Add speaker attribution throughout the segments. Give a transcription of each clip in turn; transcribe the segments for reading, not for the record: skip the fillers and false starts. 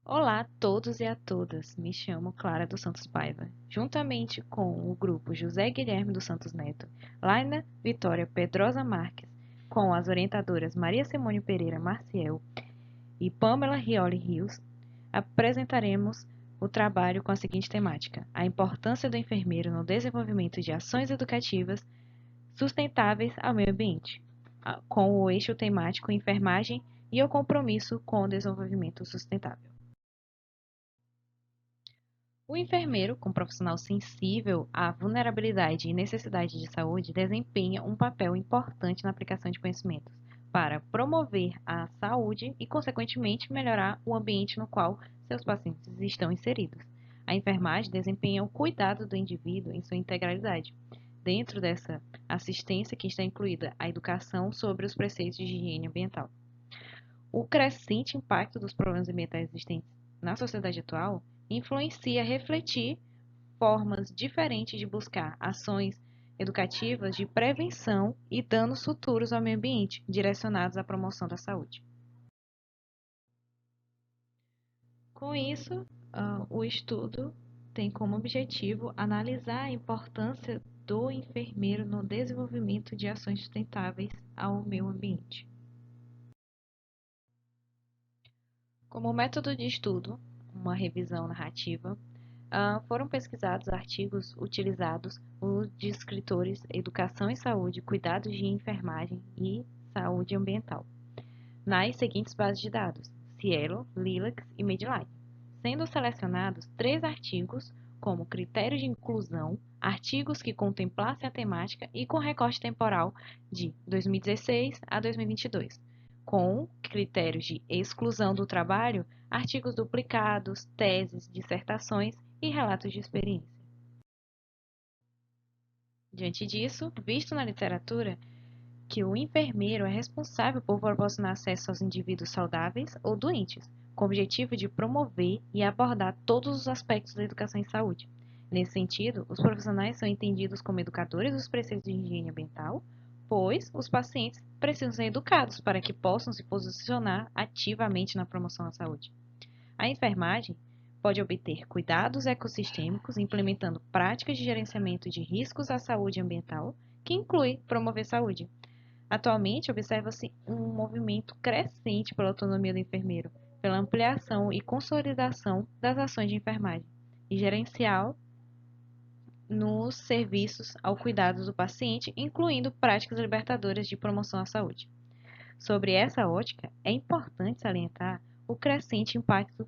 Speaker 1: Olá a todos e a todas, me chamo Clara dos Santos Paiva. Juntamente com o grupo José Guilherme dos Santos Neto, Laina Vitória Pedrosa Marques, com as orientadoras Maria Simone Pereira Marciel e Pamela Rioli Rios, apresentaremos o trabalho com a seguinte temática: a importância do enfermeiro no desenvolvimento de ações educativas sustentáveis ao meio ambiente, com o eixo temático enfermagem e o compromisso com o desenvolvimento sustentável. O enfermeiro, como profissional sensível à vulnerabilidade e necessidade de saúde, desempenha um papel importante na aplicação de conhecimentos para promover a saúde e, consequentemente, melhorar o ambiente no qual seus pacientes estão inseridos. A enfermagem desempenha o cuidado do indivíduo em sua integralidade. Dentro dessa assistência que está incluída a educação sobre os preceitos de higiene ambiental. O crescente impacto dos problemas ambientais existentes na sociedade atual influencia a refletir formas diferentes de buscar ações educativas de prevenção e danos futuros ao meio ambiente, direcionados à promoção da saúde. Com isso, o estudo tem como objetivo analisar a importância do enfermeiro no desenvolvimento de ações sustentáveis ao meio ambiente. Como método de estudo, uma revisão narrativa, foram pesquisados artigos utilizados os de escritores Educação e Saúde, Cuidados de Enfermagem e Saúde Ambiental, nas seguintes bases de dados: Cielo, Lilacs e Medline, sendo selecionados 3 artigos como critério de inclusão, artigos que contemplassem a temática e com recorte temporal de 2016 a 2022, com critérios de exclusão do trabalho, artigos duplicados, teses, dissertações e relatos de experiência. Diante disso, visto na literatura que o enfermeiro é responsável por proporcionar acesso aos indivíduos saudáveis ou doentes, com o objetivo de promover e abordar todos os aspectos da educação em saúde. Nesse sentido, os profissionais são entendidos como educadores dos preceitos de higiene ambiental, pois os pacientes precisam ser educados para que possam se posicionar ativamente na promoção da saúde. A enfermagem pode obter cuidados ecossistêmicos implementando práticas de gerenciamento de riscos à saúde ambiental, que inclui promover saúde. Atualmente, observa-se um movimento crescente pela autonomia do enfermeiro, pela ampliação e consolidação das ações de enfermagem e gerencial nos serviços ao cuidado do paciente, incluindo práticas libertadoras de promoção à saúde. Sobre essa ótica, é importante salientar o crescente impacto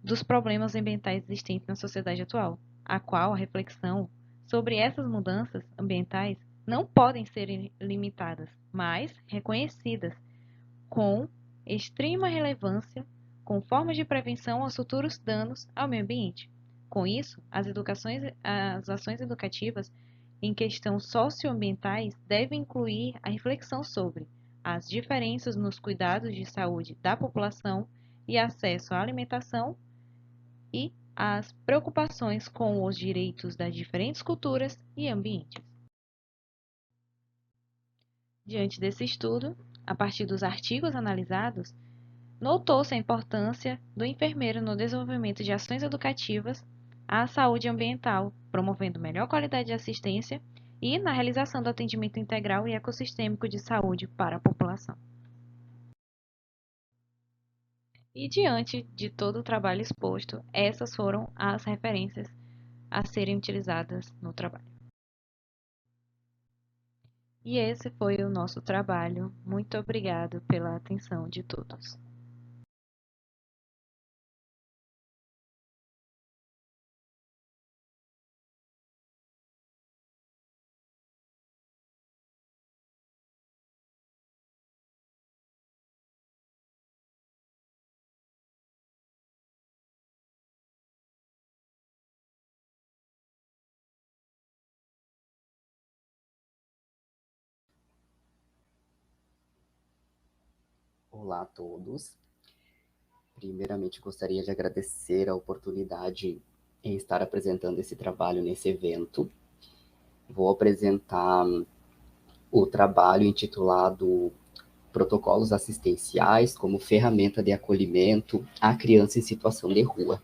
Speaker 1: dos problemas ambientais existentes na sociedade atual, a qual a reflexão sobre essas mudanças ambientais não podem ser limitadas, mas reconhecidas com extrema relevância, com formas de prevenção aos futuros danos ao meio ambiente. Com isso, as ações educativas em questão socioambientais devem incluir a reflexão sobre as diferenças nos cuidados de saúde da população e acesso à alimentação e as preocupações com os direitos das diferentes culturas e ambientes. Diante desse estudo, a partir dos artigos analisados, notou-se a importância do enfermeiro no desenvolvimento de ações educativas à saúde ambiental, promovendo melhor qualidade de assistência e na realização do atendimento integral e ecossistêmico de saúde para a população. E diante de todo o trabalho exposto, essas foram as referências a serem utilizadas no trabalho. E esse foi o nosso trabalho. Muito obrigado pela atenção de todos.
Speaker 2: Olá a todos. Primeiramente, gostaria de agradecer a oportunidade em estar apresentando esse trabalho nesse evento. Vou apresentar o trabalho intitulado protocolos assistenciais como ferramenta de acolhimento à criança em situação de rua.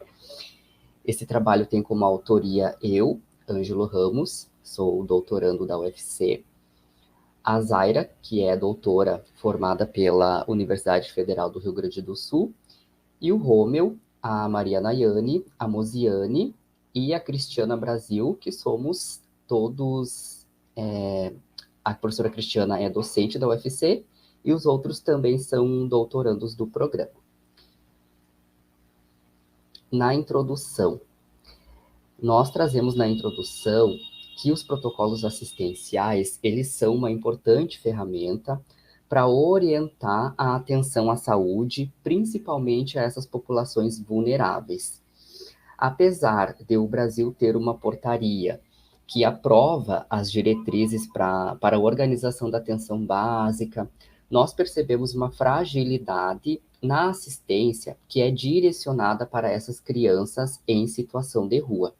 Speaker 2: Esse trabalho tem como autoria eu, Ângelo Ramos, sou doutorando da UFC, a Zaira, que é doutora formada pela Universidade Federal do Rio Grande do Sul, e o Rômel, a Maria Nayane, a Mosiane e a Cristiana Brasil, que somos todos... a professora Cristiana é docente da UFC e os outros também são doutorandos do programa. Na introdução, nós trazemos na introdução que os protocolos assistenciais, eles são uma importante ferramenta para orientar a atenção à saúde, principalmente a essas populações vulneráveis. Apesar de o Brasil ter uma portaria que aprova as diretrizes para a organização da atenção básica, nós percebemos uma fragilidade na assistência que é direcionada para essas crianças em situação de rua.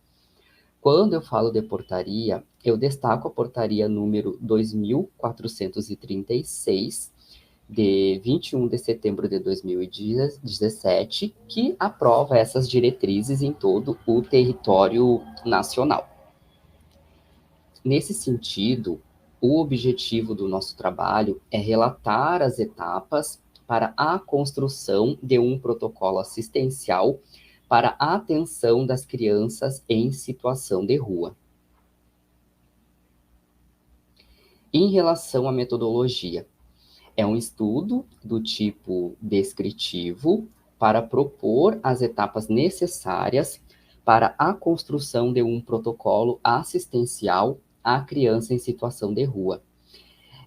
Speaker 2: Quando eu falo de portaria, eu destaco a portaria número 2436, de 21 de setembro de 2017, que aprova essas diretrizes em todo o território nacional. Nesse sentido, o objetivo do nosso trabalho é relatar as etapas para a construção de um protocolo assistencial para a atenção das crianças em situação de rua. Em relação à metodologia, é um estudo do tipo descritivo para propor as etapas necessárias para a construção de um protocolo assistencial à criança em situação de rua.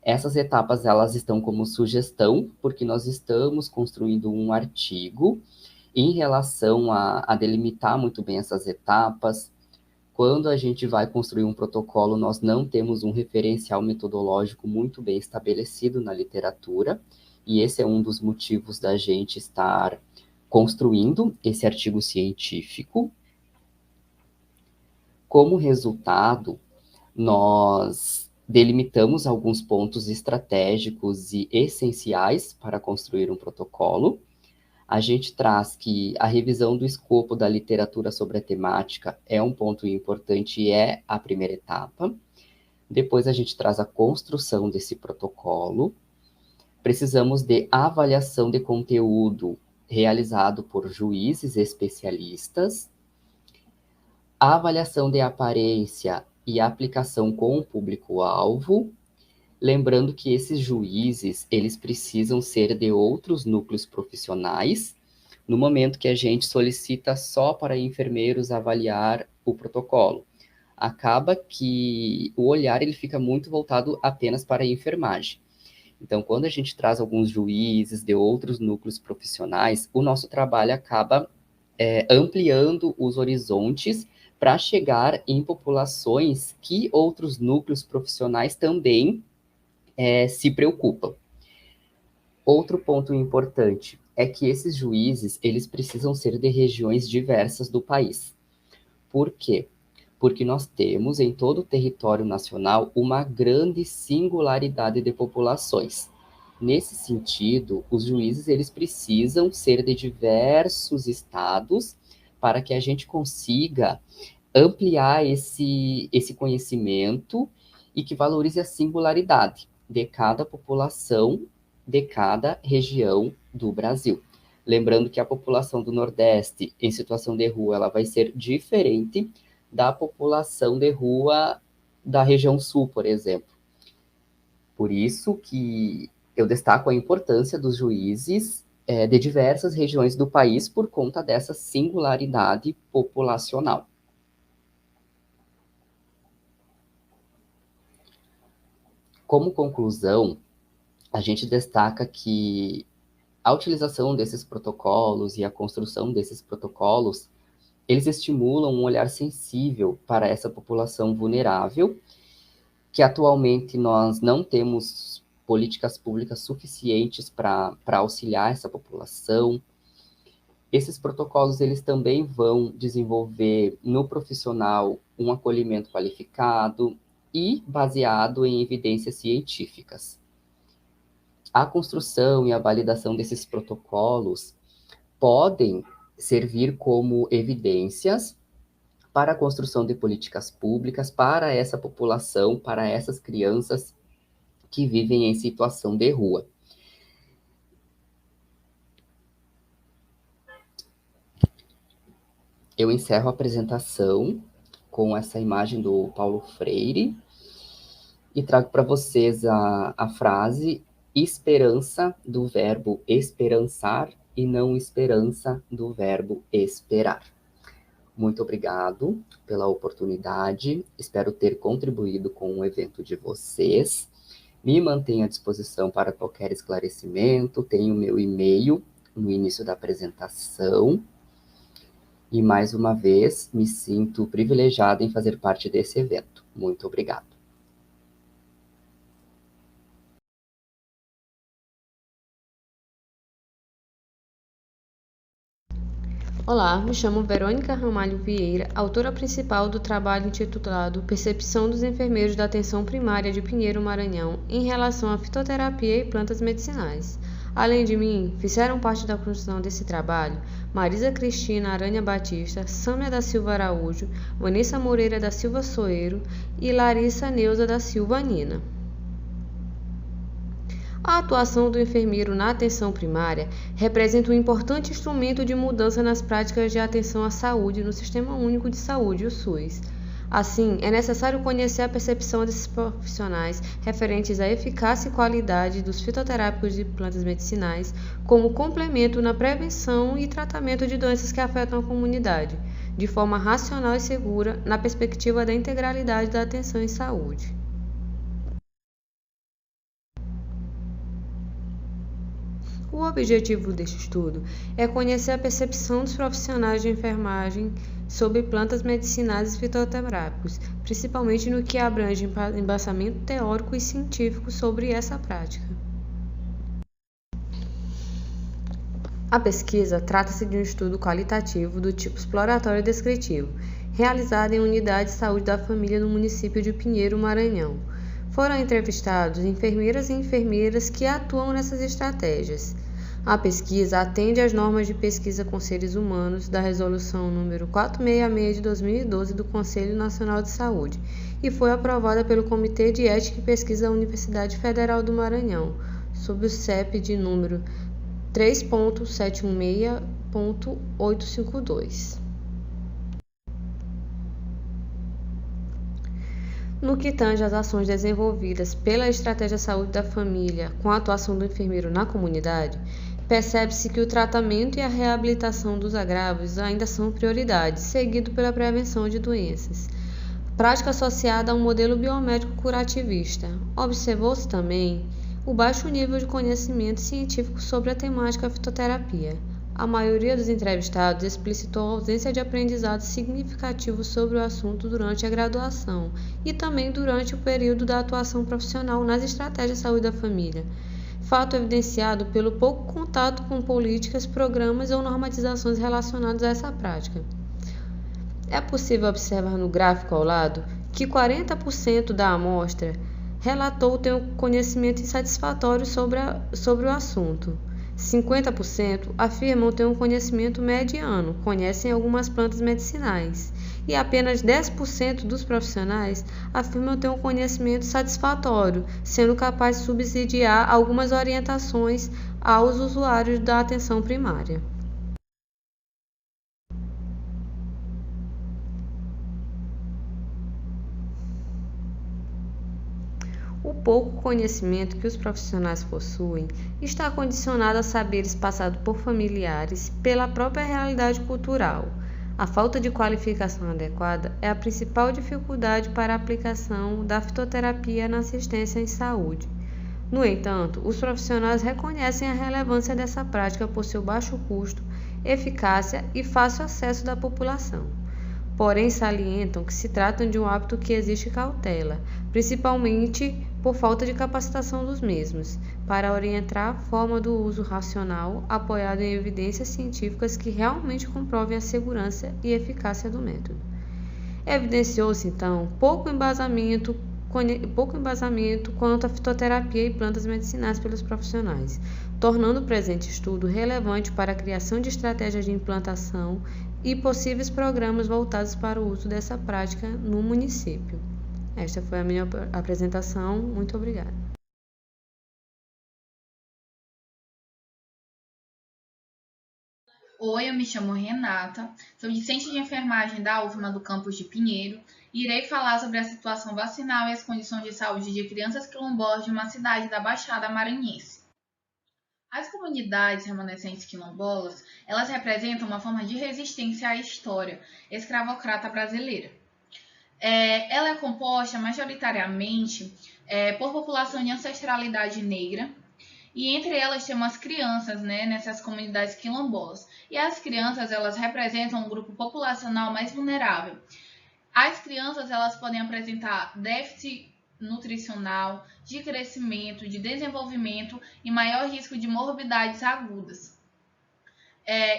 Speaker 2: Essas etapas, elas estão como sugestão, porque nós estamos construindo um artigo em relação a delimitar muito bem essas etapas. Quando a gente vai construir um protocolo, nós não temos um referencial metodológico muito bem estabelecido na literatura, e esse é um dos motivos da gente estar construindo esse artigo científico. Como resultado, nós delimitamos alguns pontos estratégicos e essenciais para construir um protocolo. A gente traz que a revisão do escopo da literatura sobre a temática é um ponto importante e é a primeira etapa. Depois a gente traz a construção desse protocolo. Precisamos de avaliação de conteúdo realizado por juízes especialistas. A avaliação de aparência e aplicação com o público-alvo. Lembrando que esses juízes, eles precisam ser de outros núcleos profissionais, no momento que a gente solicita só para enfermeiros avaliar o protocolo. Acaba que o olhar ele fica muito voltado apenas para a enfermagem. Então, quando a gente traz alguns juízes de outros núcleos profissionais, o nosso trabalho acaba ampliando os horizontes para chegar em populações que outros núcleos profissionais também se preocupam. Outro ponto importante é que esses juízes, eles precisam ser de regiões diversas do país. Por quê? Porque nós temos em todo o território nacional uma grande singularidade de populações. Nesse sentido, os juízes, eles precisam ser de diversos estados para que a gente consiga ampliar esse conhecimento e que valorize a singularidade de cada população, de cada região do Brasil. Lembrando que a população do Nordeste em situação de rua, ela vai ser diferente da população de rua da região Sul, por exemplo. Por isso que eu destaco a importância dos juízes de diversas regiões do país por conta dessa singularidade populacional. Como conclusão, a gente destaca que a utilização desses protocolos e a construção desses protocolos, eles estimulam um olhar sensível para essa população vulnerável, que atualmente nós não temos políticas públicas suficientes para auxiliar essa população. Esses protocolos, eles também vão desenvolver no profissional um acolhimento qualificado e baseado em evidências científicas. a construção e a validação desses protocolos podem servir como evidências para a construção de políticas públicas para essa população, para essas crianças que vivem em situação de rua. Eu encerro a apresentação com essa imagem do Paulo Freire e trago para vocês a frase esperança do verbo esperançar e não esperança do verbo esperar. Muito obrigado pela oportunidade, espero ter contribuído com o evento de vocês. Me mantenho à disposição para qualquer esclarecimento, tenho meu e-mail no início da apresentação. E mais uma vez, me sinto privilegiada em fazer parte desse evento. Muito obrigado.
Speaker 3: Olá, me chamo Verônica Ramalho Vieira, autora principal do trabalho intitulado Percepção dos Enfermeiros da Atenção Primária de Pinheiro, Maranhão, em relação à fitoterapia e plantas medicinais. Além de mim, fizeram parte da construção desse trabalho Marisa Cristina Aranha Batista, Sâmia da Silva Araújo, Vanessa Moreira da Silva Soeiro e Larissa Neuza da Silva Nina. A atuação do enfermeiro na atenção primária representa um importante instrumento de mudança nas práticas de atenção à saúde no Sistema Único de Saúde, o SUS. Assim, é necessário conhecer a percepção desses profissionais referentes à eficácia e qualidade dos fitoterápicos de plantas medicinais como complemento na prevenção e tratamento de doenças que afetam a comunidade, de forma racional e segura, na perspectiva da integralidade da atenção em saúde. O objetivo deste estudo é conhecer a percepção dos profissionais de enfermagem sobre plantas medicinais e fitoterápicos, principalmente no que abrange embasamento teórico e científico sobre essa prática. A pesquisa trata-se de um estudo qualitativo do tipo exploratório descritivo, realizado em unidade de saúde da família no município de Pinheiro, Maranhão. Foram entrevistados enfermeiras e enfermeiras que atuam nessas estratégias. A pesquisa atende às normas de pesquisa com seres humanos da Resolução número 466 de 2012 do Conselho Nacional de Saúde e foi aprovada pelo Comitê de Ética e Pesquisa da Universidade Federal do Maranhão, sob o CEP de número 3.716.852. No que tange às ações desenvolvidas pela Estratégia Saúde da Família com a atuação do enfermeiro na comunidade, percebe-se que o tratamento e a reabilitação dos agravos ainda são prioridades, seguido pela prevenção de doenças. Prática associada a um modelo biomédico curativista. Observou-se também o baixo nível de conhecimento científico sobre a temática fitoterapia. A maioria dos entrevistados explicitou a ausência de aprendizado significativo sobre o assunto durante a graduação e também durante o período da atuação profissional nas estratégias de saúde da família, fato evidenciado pelo pouco contato com políticas, programas ou normatizações relacionados a essa prática. É possível observar no gráfico ao lado que 40% da amostra relatou ter um conhecimento insatisfatório sobre o assunto. 50% afirmam ter um conhecimento mediano, conhecem algumas plantas medicinais, e apenas 10% dos profissionais afirmam ter um conhecimento satisfatório, sendo capaz de subsidiar algumas orientações aos usuários da atenção primária. O pouco conhecimento que os profissionais possuem está condicionado a saberes passados por familiares, pela própria realidade cultural. A falta de qualificação adequada é a principal dificuldade para a aplicação da fitoterapia na assistência em saúde. No entanto, os profissionais reconhecem a relevância dessa prática por seu baixo custo, eficácia e fácil acesso da população. Porém, salientam que se trata de um hábito que exige cautela, principalmente por falta de capacitação dos mesmos, para orientar a forma do uso racional, apoiado em evidências científicas que realmente comprovem a segurança e eficácia do método. Evidenciou-se, então, pouco embasamento pouco embasamento quanto à fitoterapia e plantas medicinais pelos profissionais, tornando o presente estudo relevante para a criação de estratégias de implantação e possíveis programas voltados para o uso dessa prática no município. Esta foi a minha apresentação. Muito obrigada.
Speaker 4: Oi, eu me chamo Renata, sou discente de enfermagem da UFMA do campus de Pinheiro e irei falar sobre a situação vacinal e as condições de saúde de crianças quilombolas de uma cidade da Baixada Maranhense. As comunidades remanescentes quilombolas, elas representam uma forma de resistência à história escravocrata brasileira. Ela é composta majoritariamente por população de ancestralidade negra, e entre elas temos as crianças, né, nessas comunidades quilombolas. E as crianças, elas representam um grupo populacional mais vulnerável. As crianças, elas podem apresentar déficit nutricional, de crescimento, de desenvolvimento e maior risco de morbidades agudas.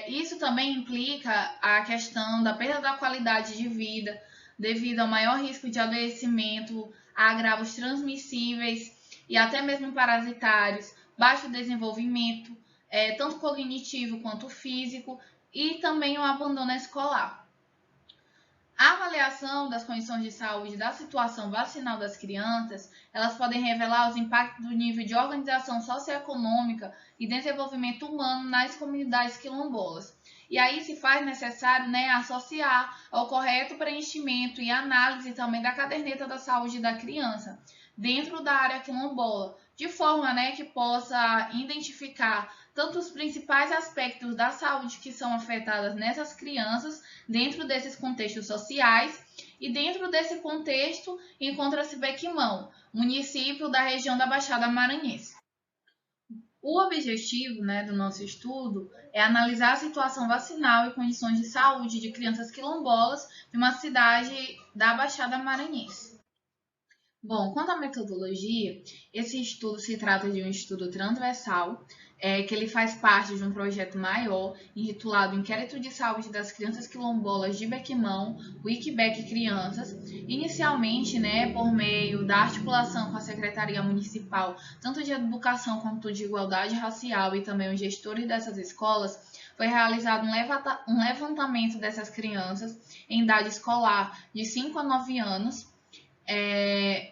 Speaker 4: Isso também implica a questão da perda da qualidade de vida, devido ao maior risco de adoecimento, a agravos transmissíveis e até mesmo parasitários, baixo desenvolvimento, tanto cognitivo quanto físico, e também o abandono escolar. A avaliação das condições de saúde da situação vacinal das crianças, elas podem revelar os impactos do nível de organização socioeconômica e desenvolvimento humano nas comunidades quilombolas. E aí se faz necessário, né, associar ao correto preenchimento e análise também da caderneta da saúde da criança dentro da área quilombola, de forma, né, que possa identificar tanto os principais aspectos da saúde que são afetadas nessas crianças dentro desses contextos sociais. E dentro desse contexto encontra-se Bequimão, município da região da Baixada Maranhense. O objetivo, né, do nosso estudo é analisar a situação vacinal e condições de saúde de crianças quilombolas de uma cidade da Baixada Maranhense. Bom, quanto à metodologia, esse estudo se trata de um estudo transversal, que ele faz parte de um projeto maior, intitulado Inquérito de Saúde das Crianças Quilombolas de Bequimão, Wikibec Crianças, inicialmente, né, por meio da articulação com a Secretaria Municipal, tanto de Educação quanto de Igualdade Racial e também os gestores dessas escolas, foi realizado um levantamento dessas crianças em idade escolar de 5 a 9 anos,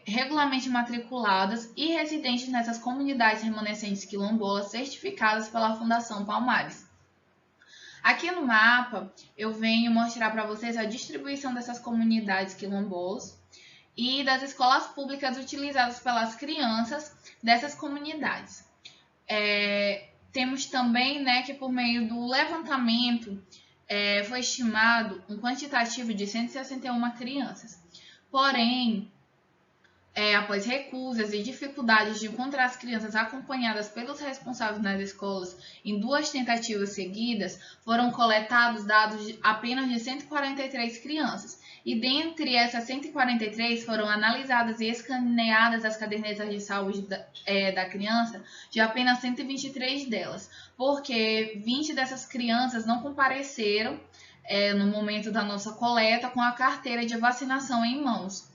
Speaker 4: regularmente matriculadas e residentes nessas comunidades remanescentes quilombolas certificadas pela Fundação Palmares. Aqui no mapa eu venho mostrar para vocês a distribuição dessas comunidades quilombolas e das escolas públicas utilizadas pelas crianças dessas comunidades. Temos também, né, que por meio do levantamento foi estimado um quantitativo de 161 crianças. Porém, após recusas e dificuldades de encontrar as crianças acompanhadas pelos responsáveis nas escolas em 2 tentativas seguidas, foram coletados dados apenas de 143 crianças. E dentre essas 143 foram analisadas e escaneadas as cadernetas de saúde da criança de apenas 123 delas, porque 20 dessas crianças não compareceram no momento da nossa coleta com a carteira de vacinação em mãos.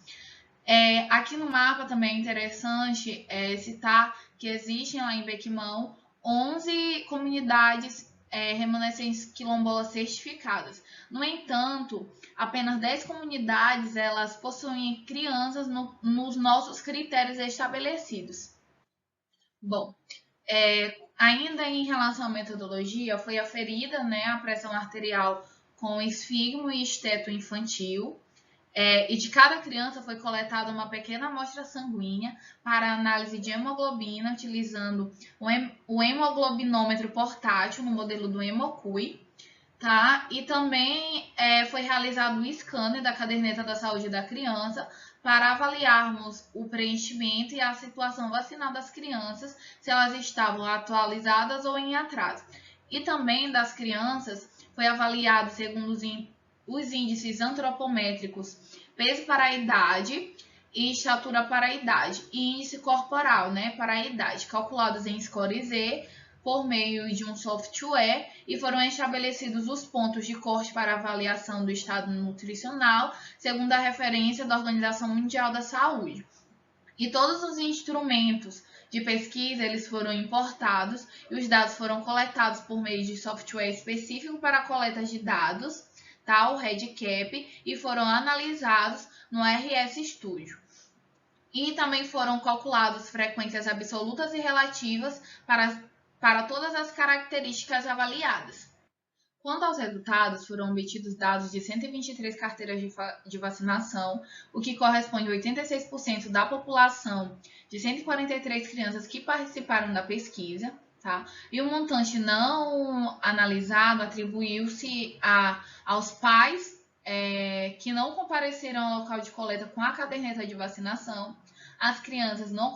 Speaker 4: Aqui no mapa também é interessante citar que existem lá em Bequimão 11 comunidades remanescentes quilombolas certificadas. No entanto, apenas 10 comunidades elas possuem crianças nos nossos critérios estabelecidos. Bom, ainda em relação à metodologia, foi aferida, né, a pressão arterial com esfigmo e esteto infantil, e de cada criança foi coletada uma pequena amostra sanguínea para análise de hemoglobina, utilizando o hemoglobinômetro portátil no modelo do Hemocui, tá? E também foi realizado o scanner da caderneta da saúde da criança para avaliarmos o preenchimento e a situação vacinal das crianças, se elas estavam atualizadas ou em atraso. E também das crianças foi avaliado segundo os índices antropométricos, peso para a idade e estatura para a idade, e índice corporal, né, para a idade, calculados em Score Z por meio de um software, e foram estabelecidos os pontos de corte para avaliação do estado nutricional, segundo a referência da Organização Mundial da Saúde. E todos os instrumentos de pesquisa eles foram importados e os dados foram coletados por meio de software específico para a coleta de dados, tá? O REDCap, e foram analisados no RS Studio. E também foram calculadas frequências absolutas e relativas para todas as características avaliadas. Quanto aos resultados, foram obtidos dados de 123 carteiras de vacinação, o que corresponde a 86% da população de 143 crianças que participaram da pesquisa, tá? E o montante não analisado atribuiu-se aos pais que não compareceram ao local de coleta com a caderneta de vacinação. As crianças não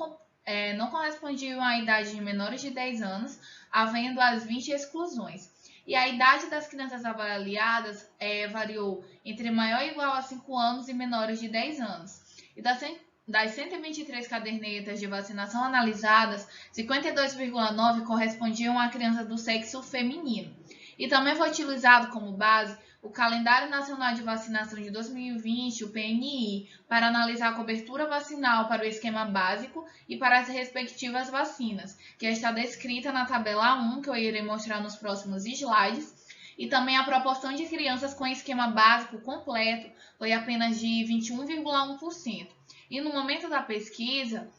Speaker 4: correspondiam à idade de menores de 10 anos, havendo as 20 exclusões. E a idade das crianças avaliadas variou entre maior ou igual a 5 anos e menores de 10 anos. E das 123 cadernetas de vacinação analisadas, 52,9 correspondiam a crianças do sexo feminino. E também foi utilizado como base o Calendário Nacional de Vacinação de 2020, o PNI, para analisar a cobertura vacinal para o esquema básico e para as respectivas vacinas, que está descrita na tabela 1, que eu irei mostrar nos próximos slides, e também a proporção de crianças com esquema básico completo foi apenas de 21,1%. E no momento da pesquisa,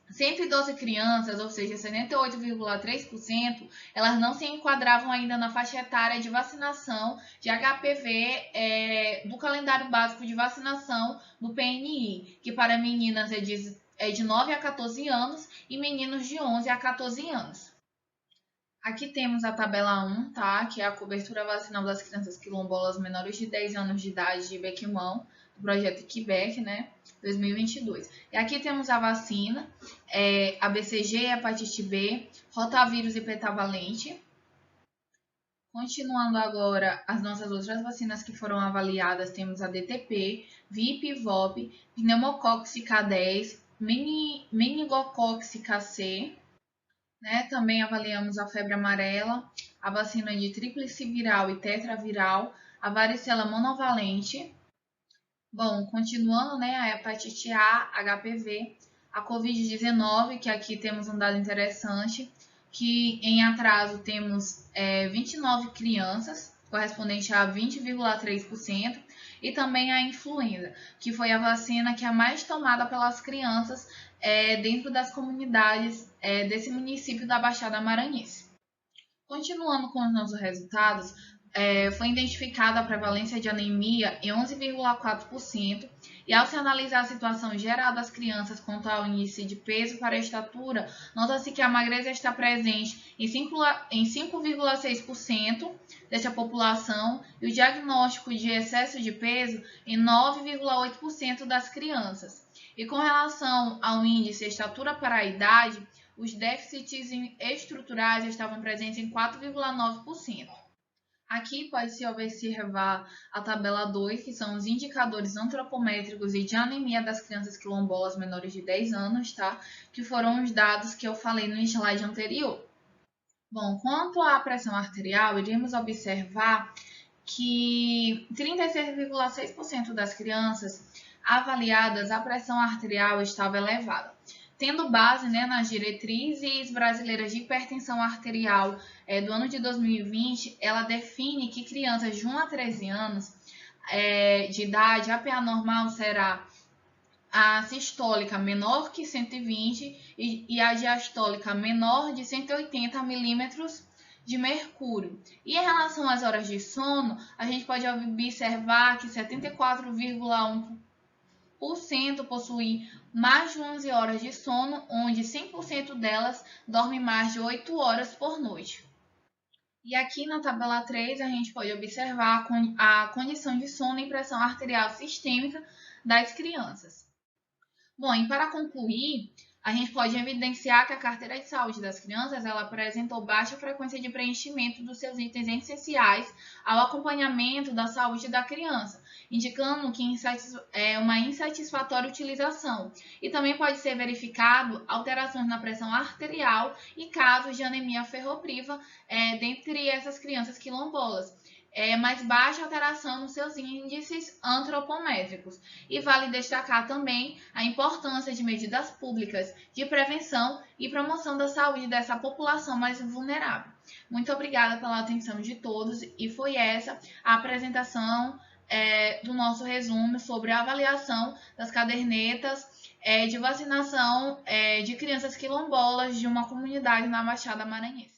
Speaker 4: 112 crianças, ou seja, 78,3%, elas não se enquadravam ainda na faixa etária de vacinação de HPV do calendário básico de vacinação do PNI, que para meninas é de 9 a 14 anos e meninos de 11 a 14 anos. Aqui temos a tabela 1, tá? Que é a cobertura vacinal das crianças quilombolas menores de 10 anos de idade de Bequimão, do projeto Quebec, né? 2022. E aqui temos a vacina, a BCG, hepatite B, rotavírus e pentavalente. Continuando agora as nossas outras vacinas que foram avaliadas, temos a DTP, VIP, VOP, pneumococcus K10, meningococcus KC, né? Também avaliamos a febre amarela, a vacina de tríplice viral e tetraviral, a varicela monovalente. Bom, continuando, né, a hepatite A, HPV, a Covid-19, que aqui temos um dado interessante, que em atraso temos 29 crianças, correspondente a 20,3%, e também a influenza, que foi a vacina que é a mais tomada pelas crianças dentro das comunidades desse município da Baixada Maranhense. Continuando com os nossos resultados, foi identificada a prevalência de anemia em 11,4%, e ao se analisar a situação geral das crianças quanto ao índice de peso para a estatura, nota-se que a magreza está presente em 5,6% dessa população e o diagnóstico de excesso de peso em 9,8% das crianças. E com relação ao índice estatura para a idade, os déficits estruturais estavam presentes em 4,9%. Aqui pode-se observar a tabela 2, que são os indicadores antropométricos e de anemia das crianças quilombolas menores de 10 anos, tá? Que foram os dados que eu falei no slide anterior. Bom, quanto à pressão arterial, iremos observar que 36,6% das crianças avaliadas a pressão arterial estava elevada. Tendo base, né, nas diretrizes brasileiras de hipertensão arterial do ano de 2020, ela define que crianças de 1 a 13 anos de idade, a PA normal será a sistólica menor que 120 e a diastólica menor de 180 milímetros de mercúrio. E em relação às horas de sono, a gente pode observar que 74,1% possuem mais de 11 horas de sono, onde 100% delas dormem mais de 8 horas por noite. E aqui na tabela 3 a gente pode observar a condição de sono e pressão arterial sistêmica das crianças. Bom, e para concluir, a gente pode evidenciar que a carteira de saúde das crianças ela apresentou baixa frequência de preenchimento dos seus itens essenciais ao acompanhamento da saúde da criança, indicando que uma insatisfatória utilização. E também pode ser verificado alterações na pressão arterial e casos de anemia ferropriva dentre essas crianças quilombolas. mais baixa alteração nos seus índices antropométricos. E vale destacar também a importância de medidas públicas de prevenção e promoção da saúde dessa população mais vulnerável. Muito obrigada pela atenção de todos e foi essa a apresentação do nosso resumo sobre a avaliação das cadernetas de vacinação de crianças quilombolas de uma comunidade na Baixada Maranhense.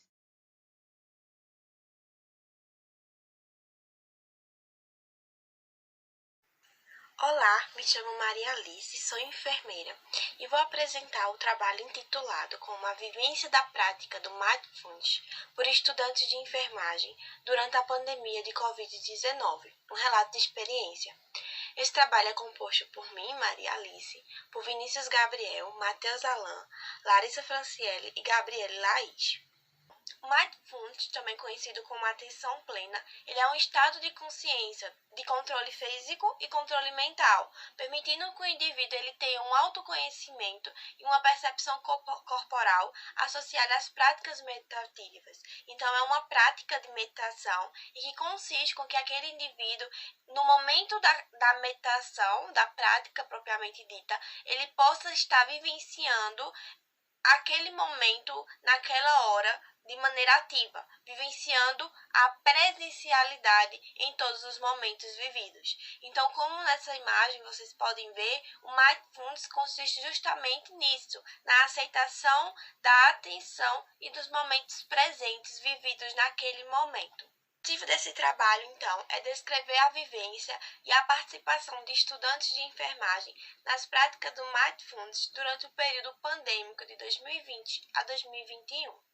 Speaker 5: Olá, me chamo Maria Alice, sou enfermeira e vou apresentar o trabalho intitulado como a vivência da prática do Mindfulness por estudantes de enfermagem durante a pandemia de Covid-19, um relato de experiência. Esse trabalho é composto por mim, Maria Alice, por Vinícius Gabriel, Matheus Alain, Larissa Franciele e Gabriele Laís. O Mindfulness, também conhecido como atenção plena, ele é um estado de consciência, de controle físico e controle mental, permitindo que o indivíduo ele tenha um autoconhecimento e uma percepção corporal associada às práticas meditativas. Então, é uma prática de meditação e que consiste com que aquele indivíduo, no momento da meditação, da prática propriamente dita, ele possa estar vivenciando aquele momento, naquela hora, de maneira ativa, vivenciando a presencialidade em todos os momentos vividos. Então, como nessa imagem vocês podem ver, o Mindfulness consiste justamente nisso, na aceitação da atenção e dos momentos presentes vividos naquele momento. O objetivo desse trabalho, então, é descrever a vivência e a participação de estudantes de enfermagem nas práticas do Mindfulness durante o período pandêmico de 2020 a 2021.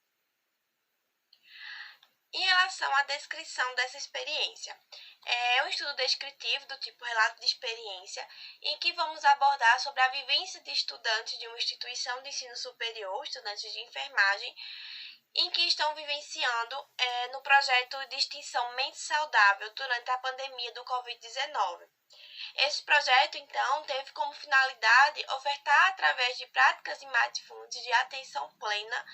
Speaker 5: Em relação à descrição dessa experiência, é um estudo descritivo do tipo relato de experiência, em que vamos abordar sobre a vivência de estudantes de uma instituição de ensino superior, estudantes de enfermagem, em que estão vivenciando no projeto de extinção mente saudável durante a pandemia do Covid-19. Esse projeto, então, teve como finalidade ofertar, através de práticas de mindfulness de atenção plena,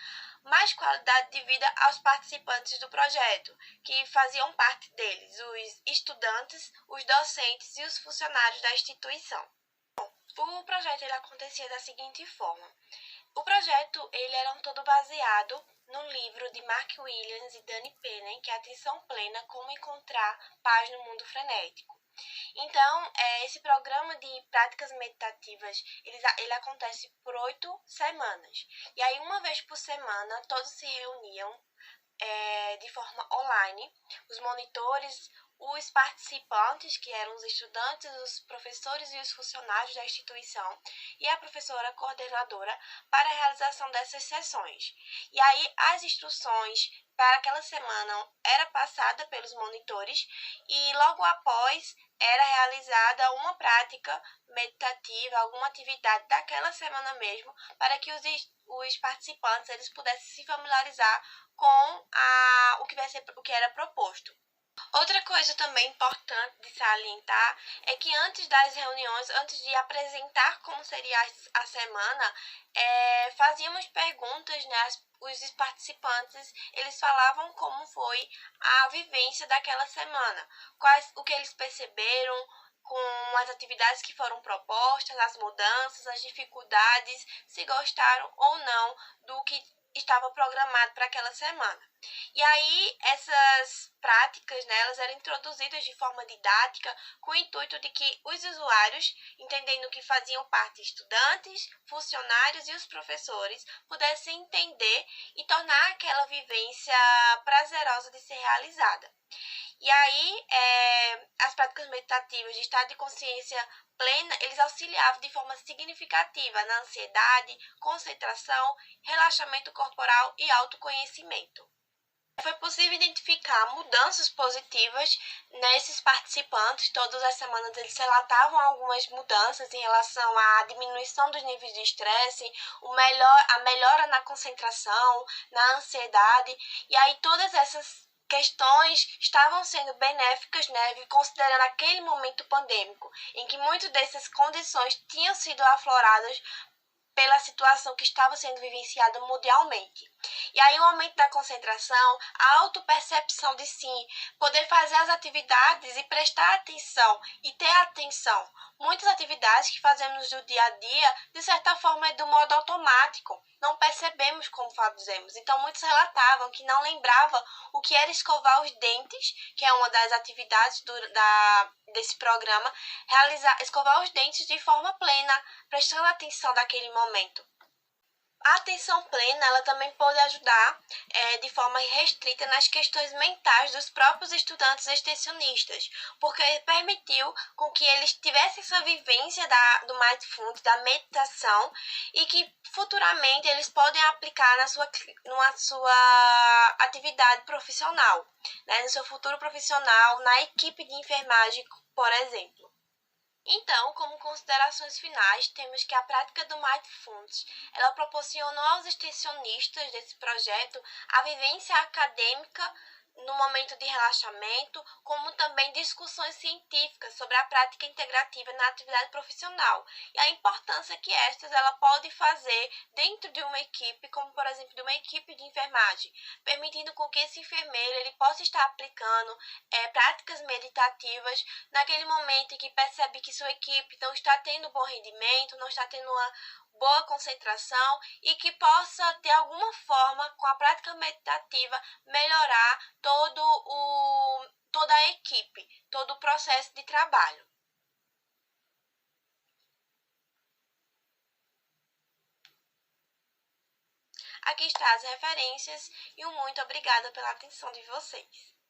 Speaker 5: mais qualidade de vida aos participantes do projeto, que faziam parte deles, os estudantes, os docentes e os funcionários da instituição. O projeto ele acontecia da seguinte forma. O projeto ele era todo baseado no livro de Mark Williams e Danny Penny, que é Atenção Plena, Como Encontrar Paz no Mundo Frenético. Então, esse programa de práticas meditativas, ele acontece por 8 semanas. E aí, uma vez por semana, todos se reuniam de forma online. Os monitores, os participantes, que eram os estudantes, os professores e os funcionários da instituição, e a professora coordenadora para a realização dessas sessões. E aí, as instruções para aquela semana era passada pelos monitores e logo após era realizada uma prática meditativa, alguma atividade daquela semana mesmo, para que os participantes eles pudessem se familiarizar com o que era proposto. Outra coisa também importante de salientar é que antes das reuniões, antes de apresentar como seria a semana, fazíamos perguntas, né? Os participantes, eles falavam como foi a vivência daquela semana, o que eles perceberam com as atividades que foram propostas, as mudanças, as dificuldades, se gostaram ou não do que estava programado para aquela semana. E aí, essas práticas, né, elas eram introduzidas de forma didática com o intuito de que os usuários, entendendo que faziam parte estudantes, funcionários e os professores, pudessem entender e tornar aquela vivência prazerosa de ser realizada. E aí, as práticas meditativas de estado de consciência plena, eles auxiliavam de forma significativa na ansiedade, concentração, relaxamento corporal e autoconhecimento. Foi possível identificar mudanças positivas nesses participantes. Todas as semanas eles relatavam algumas mudanças em relação à diminuição dos níveis de estresse, a melhora na concentração, na ansiedade. E aí todas essas questões estavam sendo benéficas, né, considerando aquele momento pandêmico, em que muitas dessas condições tinham sido afloradas pela situação que estava sendo vivenciada mundialmente. E aí o aumento da concentração, a autopercepção de si, poder fazer as atividades e prestar atenção e ter atenção. Muitas atividades que fazemos no dia a dia, de certa forma, é do modo automático. Não percebemos como fazemos. Então, muitos relatavam que não lembravam o que era escovar os dentes, que é uma das atividades desse programa, escovar os dentes de forma plena, prestando atenção naquele momento. A atenção plena ela também pode ajudar de forma restrita nas questões mentais dos próprios estudantes extensionistas, porque permitiu com que eles tivessem essa vivência do Mindfulness, da meditação, e que futuramente eles podem aplicar numa sua atividade profissional, né, no seu futuro profissional, na equipe de enfermagem, por exemplo. Então, como considerações finais, temos que a prática do Mindfulness, ela proporcionou aos extensionistas desse projeto a vivência acadêmica no momento de relaxamento, como também discussões científicas sobre a prática integrativa na atividade profissional e a importância que ela pode fazer dentro de uma equipe, como por exemplo de uma equipe de enfermagem, permitindo com que esse enfermeiro ele possa estar aplicando práticas meditativas naquele momento em que percebe que sua equipe não está tendo bom rendimento, não está tendo uma boa concentração e que possa, de alguma forma, com a prática meditativa, melhorar toda a equipe, todo o processo de trabalho. Aqui estão as referências e muito obrigada pela atenção de vocês.